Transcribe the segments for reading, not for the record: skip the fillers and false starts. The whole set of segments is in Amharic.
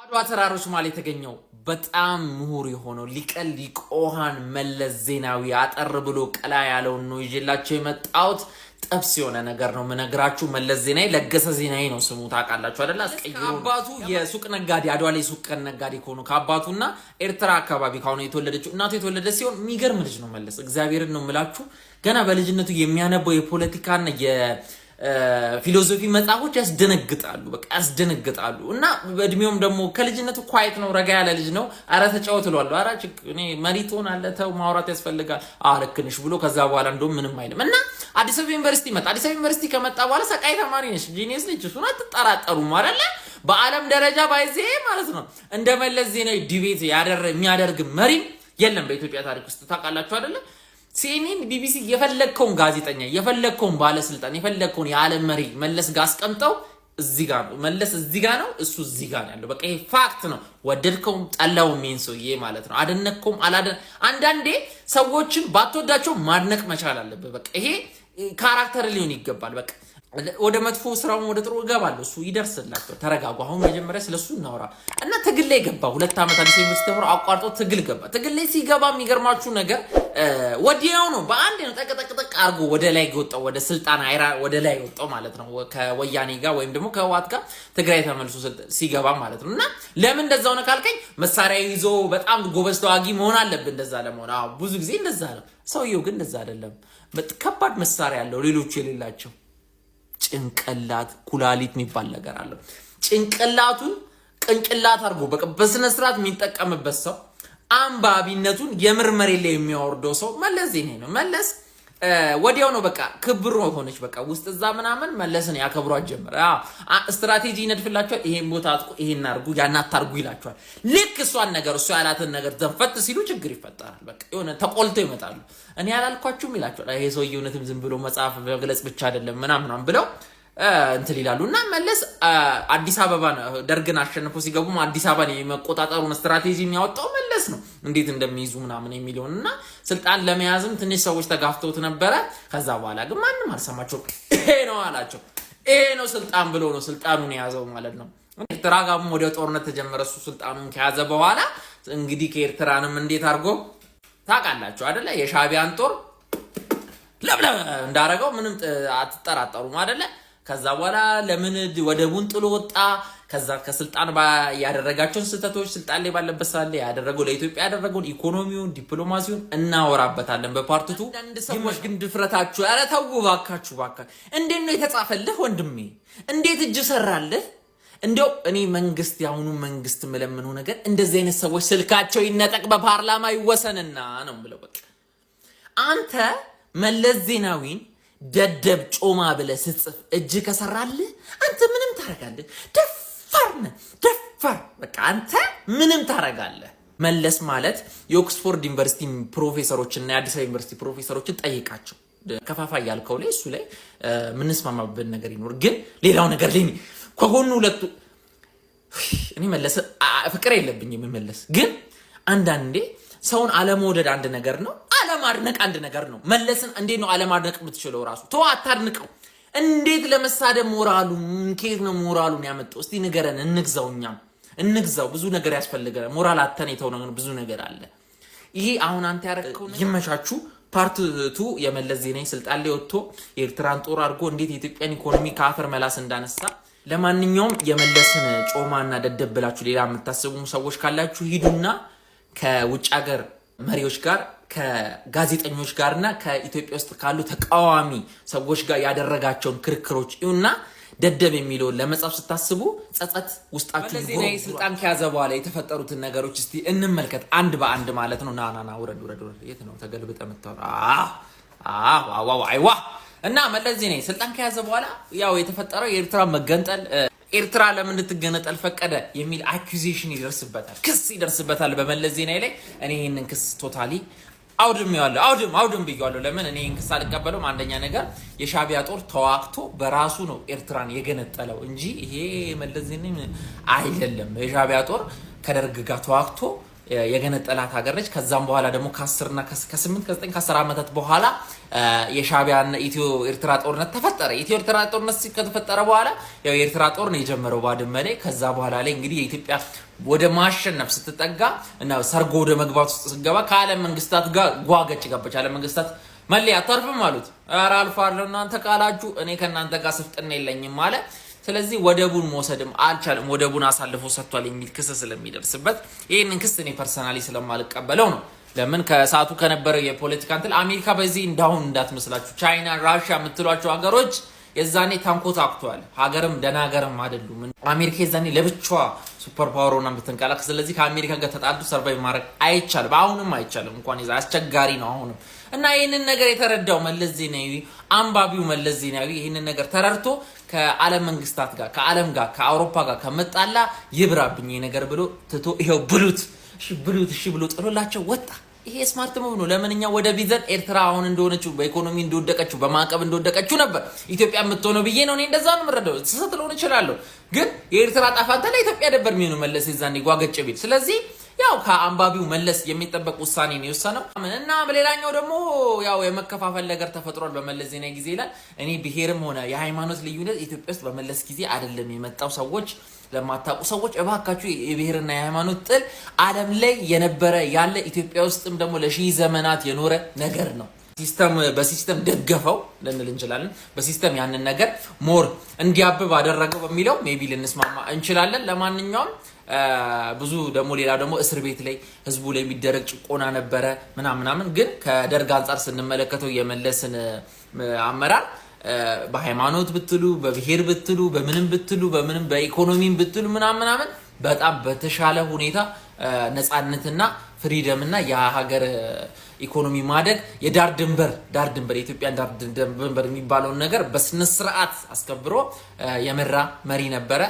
አድዋ ተራሮች ማለት የተገኘው በጣም ምሁር የሆነው ሊቀል ሊቆሃን መለስ ዜናዊ አጠር ብሎ ቀላ ያለው ነው ይዤላችሁ የመጣሁት። ጥብስ የሆነ ነገር ነው ምነግራችሁ። መለስ ዜናዊ ለገሰ ዜናዊ ነው ስሙ ታውቃላችሁ አይደል? አስቀይሮ አባቱ የሱቅ ነጋዴ አድዋ ላይ ሱቅ ነጋዴ ሆኖ ከአባቱና ኤርትራ አካባቢ ካሁን የተወለደችው እናቱ የተወለደ ሲሆን የሚገርም ልጅ ነው መለስ። እግዚአብሔርን ነው የምላችሁ። ገና በልጅነቱ የሚያነበው የፖለቲካና ፊሎሶፊ መጽሐፎች ያስደነግጣሉ፣ በቃ ያስደነግጣሉ። እና በእድሜውም ደግሞ ከልጅነቱ ኳይት ነው፣ ረጋ ያለ ልጅ ነው። አረ ተጫወት እለዋለሁ። አረ እኔ መሪቶን አለ ተው ማውራት ያስፈልጋል አልክንሽ ብሎ ከዛ በኋላ እንደውም ምንም አይልም። እና አዲስ አበባ ዩኒቨርሲቲ መጣ። አዲስ አበባ ዩኒቨርሲቲ ከመጣ በኋላ ሰቃይ ተማሪ ነሽ፣ ጂኒየስ ልጅ፣ እሱን አትጠራጠሩም አይደለ? በአለም ደረጃ ባይዜ ማለት ነው እንደ መለስ ዜናዊ ዲቤት የሚያደርግ መሪ የለም በኢትዮጵያ ታሪክ ውስጥ ታውቃላችሁ አይደለ? ሲኤንኤን ቢቢሲ የፈለከውን ጋዜጠኛ የፈለከውን ባለስልጣን የፈለከውን የዓለም መሪ መለስ ጋር አስቀምጠው እዚህ ጋር ነው መለስ፣ እዚህ ጋር ነው እሱ፣ እዚህ ጋር ነው ያለው። በቃ ይሄ ፋክት ነው። ወደድከውም ጠላውም ይሄን ሰውዬ ማለት ነው። አደነቅከውም አንዳንዴ ሰዎችን ባትወዳቸው ማድነቅ መቻል አለበት። በቃ ይሄ ካራክተር ሊሆን ይገባል። በቃ ወደ መጥፎ ስራው ወደ ጥሩ ገባለሁ፣ እሱ ይደርስላቸው። ተረጋጉ። አሁን መጀመሪያ ስለሱ እናወራ እና ትግል ላይ ገባ። 2 ዓመት አዲስ ዩኒቨርሲቲ ተምሮ አቋርጦ ትግል ገባ። ትግል ላይ ሲገባ የሚገርማችሁ ነገር ወዲያው ነው በአንድ ነው ጠቅጠቅጠቅ አርጎ ወደ ላይ ወጣው፣ ወደ ስልጣን አይራ ወደ ላይ ወጣው ማለት ነው። ከወያኔ ጋር ወይም ደግሞ ከህወሓት ጋር ትግራይ ተመልሶ ሲገባ ማለት ነው። እና ለምን እንደዛው ነው ካልከኝ መሳሪያ ይዞ በጣም ጎበዝ ተዋጊ መሆን አለብን እንደዛ ለመሆን። አዎ ብዙ ጊዜ እንደዛ ነው። ሰውየው ግን እንደዛ አይደለም። ከባድ መሳሪያ ያለው ሌሎች የሌላቸው ጭንቅላት ኩላሊት የሚባል ነገር አለ። ጭንቅላቱን ቅንጭላት አድርጎ በቃ በስነ ስርዓት የሚጠቀምበት ሰው፣ አንባቢነቱን የምርመሬ ላይ የሚያወርደው ሰው መለስ ዜናዊ ነው። መለስ ወዲያው ነው በቃ ክብር ሆነች። በቃ ውስጥ እዛ ምናምን መለስን ያከብሯት ጀመረ። ስትራቴጂ ይነድፍላቸዋል። ይሄን ቦታ አጥቁ፣ ይሄን አርጉ፣ ያን አታርጉ ይላቸዋል። ልክ እሷን ነገር እሱ ያላትን ነገር ዘንፈት ሲሉ ችግር ይፈጠራል። በቃ የሆነ ተቆልተው ይመጣሉ። እኔ ያላልኳችሁም ይላቸዋል። ይሄ ሰውዬ እውነትም ዝም ብሎ መጽሐፍ መግለጽ ብቻ አይደለም ምናምን ብለው እንትን ይላሉ። እና መለስ አዲስ አበባ ደርግን አሸንፎ ሲገቡም አዲስ አበባን የመቆጣጠሩን ስትራቴጂ የሚያወጣው መለስ ነው፣ እንዴት እንደሚይዙ ምናምን የሚለውን። እና ስልጣን ለመያዝም ትንሽ ሰዎች ተጋፍተውት ነበረ። ከዛ በኋላ ግን ማንም አልሰማቸው። ይሄ ነው አላቸው። ይሄ ነው ስልጣን ብሎ ነው ስልጣኑን የያዘው ማለት ነው። ኤርትራ ጋርም ወደ ጦርነት ተጀመረ። እሱ ስልጣኑን ከያዘ በኋላ እንግዲህ ከኤርትራንም እንዴት አድርጎ ታውቃላችሁ አይደለ? የሻዕቢያን ጦር ለብለብ እንዳረገው ምንም አትጠራጠሩም አይደለ? ከዛ በኋላ ለምን ወደቡን ጥሎ ወጣ? ከዛ ከስልጣን ያደረጋቸውን ስህተቶች ስልጣን ላይ ባለበት ሰዓት ላይ ያደረገው ለኢትዮጵያ ያደረገውን ኢኮኖሚውን ዲፕሎማሲውን እናወራበታለን በፓርቲቱ። አንድ ሰዎች ግን ድፍረታችሁ፣ ኧረ ተው ባካችሁ ባካችሁ። እንዴት ነው የተጻፈልህ ወንድሜ? እንዴት እጅ ሰራልህ? እንደው እኔ መንግስት ያሁኑ መንግስት መለምነው ነገር እንደዚህ አይነት ሰዎች ስልካቸው ይነጠቅ በፓርላማ ይወሰንና ነው ብለው። በቃ አንተ መለስ ዜናዊን ደደብ ጮማ ብለህ ስትጽፍ እጅ ከሰራልህ አንተ ምንም ታረጋለህ። ደፋር ነህ፣ ደፋር በቃ አንተ ምንም ታረጋለህ። መለስ ማለት የኦክስፎርድ ዩኒቨርሲቲ ፕሮፌሰሮችና የአዲስ አበባ ዩኒቨርሲቲ ፕሮፌሰሮችን ጠይቃቸው። ከፋፋይ ያልከው ላይ እሱ ላይ ምንስማማበት ነገር ይኖር፣ ግን ሌላው ነገር ላይ ከጎኑ ሁለቱ እኔ መለስ ፍቅር የለብኝም። መለስ ግን አንዳንዴ ሰውን አለመውደድ አንድ ነገር ነው፣ አለማድነቅ አንድ ነገር ነው። መለስን እንዴት ነው አለማድነቅ የምትችለው? ራሱ ተው አታድንቀው። እንዴት ለመሳደብ ሞራሉ ከየት ነው ሞራሉን ያመጣው? እስቲ ንገረን፣ እንግዛው፣ እኛም እንግዛው። ብዙ ነገር ያስፈልገናል። ሞራል አተን የተው ነገር ብዙ ነገር አለ። ይሄ አሁን አንተ ያረከው ነው። ይመቻቹ። ፓርት 2 የመለስ ዜናዊ ስልጣን ላይ ወጥቶ የኤርትራን ጦር አድርጎ እንዴት የኢትዮጵያን ኢኮኖሚ ከአፈር መላስ እንዳነሳ። ለማንኛውም የመለስን ጮማና ደደብ ብላችሁ ሌላ የምታስቡ ሰዎች ካላችሁ ሂዱና ከውጭ ሀገር መሪዎች ጋር ከጋዜጠኞች ጋርና ከኢትዮጵያ ውስጥ ካሉ ተቃዋሚ ሰዎች ጋር ያደረጋቸውን ክርክሮች እና ደደብ የሚለውን ለመጻፍ ስታስቡ ጸጸት ውስጣችሁ ይጎር። ስልጣን ከያዘ በኋላ የተፈጠሩትን ነገሮች እስቲ እንመልከት አንድ በአንድ ማለት ነው። ና ውረድ። የት ነው ተገልብጠ የምታወራ? አይዋ እና መለስ ዜናዊ ስልጣን ከያዘ በኋላ ያው የተፈጠረው የኤርትራ መገንጠል፣ ኤርትራ ለምን እንድትገነጠል ፈቀደ የሚል አኩዜሽን ይደርስበታል፣ ክስ ይደርስበታል በመለስ ዜናዊ ላይ። እኔ ይሄንን ክስ ቶታሊ አውድም ብያለሁ። ለምን እኔ ይሄን ክስ አልቀበለውም? አንደኛ ነገር የሻዕቢያ ጦር ተዋክቶ በራሱ ነው ኤርትራን የገነጠለው እንጂ ይሄ መለስ ዜናዊ አይደለም። የሻዕቢያ ጦር ከደርግ ጋር ተዋክቶ የገነጠላት ሀገር ነች። ከዛም በኋላ ደግሞ ከ10 ከ8 ከ9 ከ10 ዓመታት በኋላ የሻዕቢያና ኢትዮ ኤርትራ ጦርነት ተፈጠረ። ኢትዮ ኤርትራ ጦርነት ከተፈጠረ በኋላ ያው የኤርትራ ጦር ነው የጀመረው ባድመ ላይ። ከዛ በኋላ ላይ እንግዲህ የኢትዮጵያ ወደ ማሸነፍ ስትጠጋ እና ሰርጎ ወደ መግባት ውስጥ ስትገባ ከዓለም መንግስታት ጋር ጓገጭ ገባች። ዓለም መንግስታት መለያ አታርፍም አሉት። ኧረ አልፋለሁ እናንተ ካላችሁ እኔ ከእናንተ ጋር ስፍጥና የለኝም አለ። ስለዚህ ወደቡን መውሰድም አልቻለም። ወደቡን አሳልፎ ሰጥቷል የሚል ክስ ስለሚደርስበት ይህንን ክስ እኔ ፐርሰናሊ ስለማልቀበለው ነው። ለምን ከሰዓቱ ከነበረው የፖለቲካ እንትን አሜሪካ በዚህ እንዳሁን እንዳትመስላችሁ ቻይና፣ ራሽያ የምትሏቸው ሀገሮች የዛኔ ታንኮታክቷል። ሀገርም ደህና ሀገርም አይደሉም። አሜሪካ የዛኔ ለብቻዋ ሱፐር ፓወር ሆና ብትንቀላቀል፣ ስለዚህ ከአሜሪካ ጋር ተጣልቶ ሰርቫይቭ ማድረግ አይቻልም። አሁንም አይቻልም። እንኳን ይዛ አስቸጋሪ ነው አሁንም። እና ይህንን ነገር የተረዳው መለስ ዜናዊ አንባቢው መለስ ዜናዊ ይህንን ነገር ተረድቶ ከዓለም መንግስታት ጋር ከዓለም ጋር ከአውሮፓ ጋር ከመጣላ ይብራብኝ ነገር ብሎ ትቶ ይሄው ብሉት እሺ ብሎ ጥሎላቸው ወጣ። ይሄ ስማርት ሙቭ ነው። ለምንኛ ወደ ቢዘን ኤርትራ አሁን እንደሆነችው በኢኮኖሚ እንደወደቀችው በማዕቀብ እንደወደቀችው ነበር ኢትዮጵያ የምትሆነው ብዬ ነው እኔ እንደዛ ነው የምረዳው። ስህተት ልሆን እችላለሁ፣ ግን የኤርትራ ጣፋንታ ለኢትዮጵያ ነበር የሚሆነው መለስ የዛኔ ጓገጭ ቢል። ስለዚህ ያው ከአንባቢው መለስ የሚጠበቅ ውሳኔ ነው የወሰነው እና ሌላኛው ደግሞ ያው የመከፋፈል ነገር ተፈጥሯል በመለስ ዜናዊ ጊዜ ይላል። እኔ ብሔርም ሆነ የሃይማኖት ልዩነት ኢትዮጵያ ውስጥ በመለስ ጊዜ አይደለም የመጣው። ሰዎች ለማታውቁ ሰዎች እባካችሁ የብሔርና የሃይማኖት ጥል ዓለም ላይ የነበረ ያለ ኢትዮጵያ ውስጥም ደግሞ ለሺህ ዘመናት የኖረ ነገር ነው። በሲስተም ደገፈው ልንል እንችላለን። በሲስተም ያንን ነገር ሞር እንዲያብብ አደረገው በሚለው ሜቢ ልንስማማ እንችላለን። ለማንኛውም ብዙ ደግሞ ሌላ ደግሞ እስር ቤት ላይ ህዝቡ ላይ የሚደረግ ጭቆና ነበረ ምናምን። ግን ከደርግ አንጻር ስንመለከተው የመለስን አመራር በሃይማኖት ብትሉ በብሔር ብትሉ በምንም ብትሉ በምንም በኢኮኖሚም ብትሉ ምናምን በጣም በተሻለ ሁኔታ ነፃነትና ፍሪደም እና የሀገር ኢኮኖሚ ማደግ የዳር ድንበር የኢትዮጵያን ዳር ድንበር የሚባለውን ነገር በስነ ስርዓት አስከብሮ የመራ መሪ ነበረ።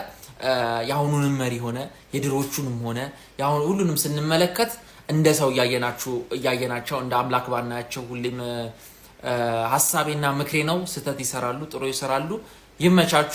የአሁኑንም መሪ ሆነ የድሮቹንም ሆነ የአሁኑ ሁሉንም ስንመለከት እንደ ሰው እያየናቸው እንደ አምላክ ባናያቸው ሁሌም ሀሳቤና ምክሬ ነው። ስህተት ይሰራሉ፣ ጥሩ ይሰራሉ። ይመቻቹ።